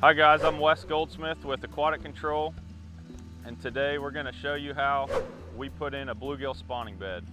Hi guys, I'm Wes Goldsmith with Aquatic Control, and today we're going to show you how we put in a bluegill spawning bed.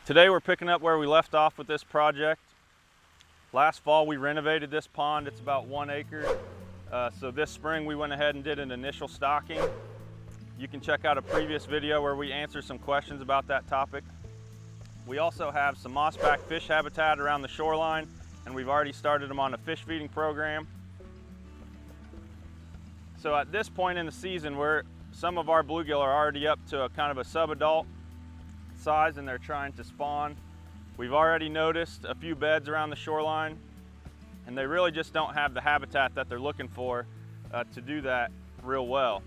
Today we're picking up where we left off with this project. Last fall we renovated this pond. It's about 1 acre. So this spring we went ahead and did an initial stocking. You can check out a previous video where we answer some questions about that topic. We also have some mossback fish habitat around the shoreline, and we've already started them on a fish feeding program. So at this point in the season, some of our bluegill are already up to a kind of a sub-adult size and they're trying to spawn. We've already noticed a few beds around the shoreline, and they really just don't have the habitat that they're looking for to do that real well.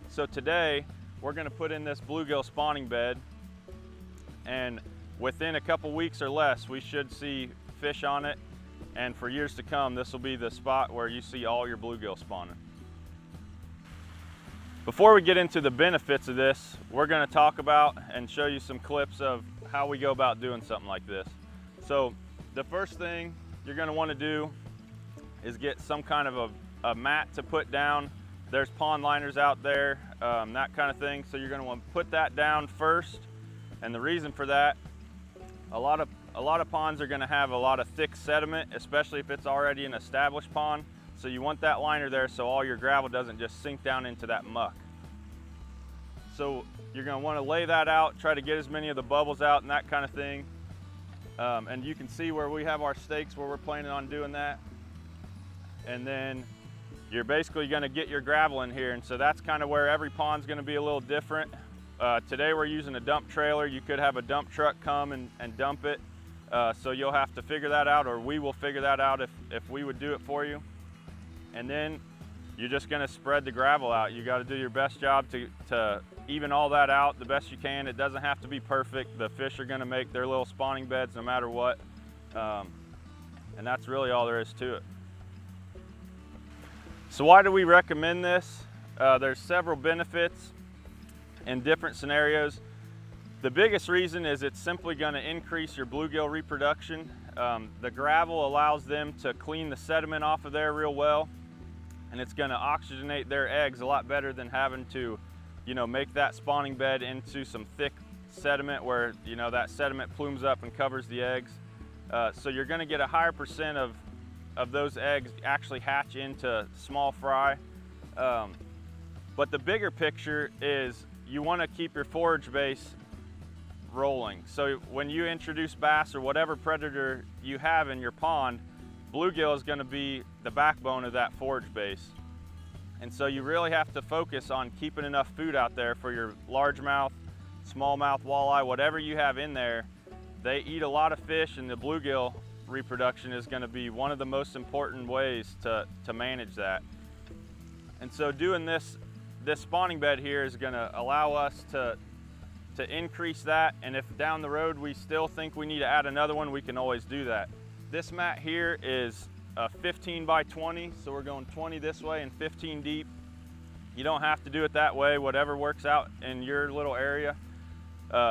So today we're going to put in this bluegill spawning bed, and within a couple weeks or less we should see fish on it, and for years to come this will be the spot where you see all your bluegill spawning. Before we get into the benefits of this, we're going to talk about and show you some clips of how we go about doing something like this. So the first thing you're going to want to do is get some kind of a mat to put down. There's pond liners out there, that kind of thing. So you're going to want to put that down first. And the reason for that, a lot of ponds are going to have a lot of thick sediment, especially if it's already an established pond. So you want that liner there so all your gravel doesn't just sink down into that muck. So you're going to want to lay that out, try to get as many of the bubbles out and that kind of thing. And you can see where we have our stakes where we're planning on doing that. And then you're basically going to get your gravel in here. And so that's kind of where every pond's going to be a little different. Today we're using a dump trailer. You could have a dump truck come and dump it. So you'll have to figure that out, or we will figure that out if we would do it for you. And then you're just going to spread the gravel out. You got to do your best job to even all that out the best you can. It doesn't have to be perfect. The fish are going to make their little spawning beds no matter what. And that's really all there is to it. So why do we recommend this? There's several benefits in different scenarios. The biggest reason is it's simply going to increase your bluegill reproduction. The gravel allows them to clean the sediment off of there real well, and it's going to oxygenate their eggs a lot better than having to, make that spawning bed into some thick sediment where, that sediment plumes up and covers the eggs. So you're going to get a higher percent of those eggs actually hatch into small fry. But the bigger picture is you want to keep your forage base rolling. So when you introduce bass or whatever predator you have in your pond, bluegill is going to be the backbone of that forage base. And so you really have to focus on keeping enough food out there for your largemouth, smallmouth, walleye, whatever you have in there. They eat a lot of fish, and the bluegill reproduction is going to be one of the most important ways to manage that. And so doing this spawning bed here is going to allow us to increase that, and if down the road we still think we need to add another one, we can always do that. This mat here is 15 by 20, so we're going 20 this way and 15 deep. You don't have to do it that way, whatever works out in your little area.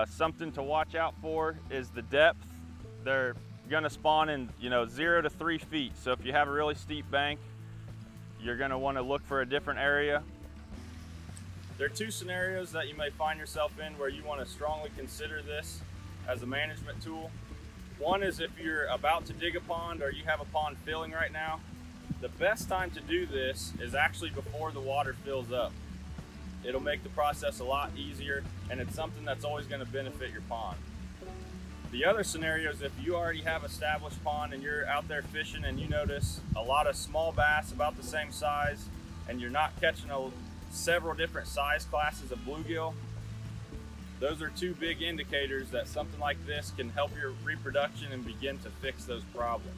Something to watch out for is the depth. They're going to spawn in 0 to 3 feet, so if you have a really steep bank, you're going to want to look for a different area. There are two scenarios that you may find yourself in where you want to strongly consider this as a management tool. One is if you're about to dig a pond or you have a pond filling right now. The best time to do this is actually before the water fills up. It'll make the process a lot easier, and it's something that's always going to benefit your pond. The other scenario is if you already have established pond and you're out there fishing and you notice a lot of small bass about the same size and you're not catching several different size classes of bluegill, those are two big indicators that something like this can help your reproduction and begin to fix those problems.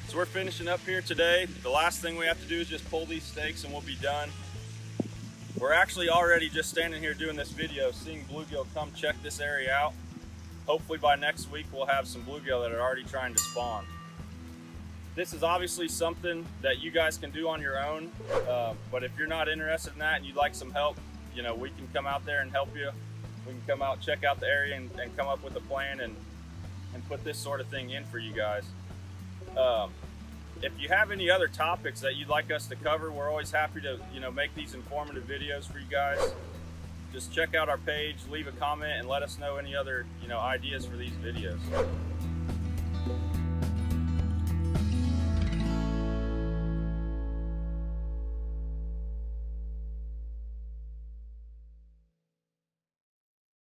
So we're finishing up here today. The last thing we have to do is just pull these stakes and we'll be done. We're actually already just standing here doing this video, seeing bluegill come check this area out. Hopefully by next week we'll have some bluegill that are already trying to spawn. This is obviously something that you guys can do on your own, but if you're not interested in that and you'd like some help, you know, we can come out there and help you. We can come out, check out the area and come up with a plan and put this sort of thing in for you guys. If you have any other topics that you'd like us to cover, we're always happy to, you know, make these informative videos for you guys. Just check out our page, leave a comment, and let us know any other, you know, ideas for these videos.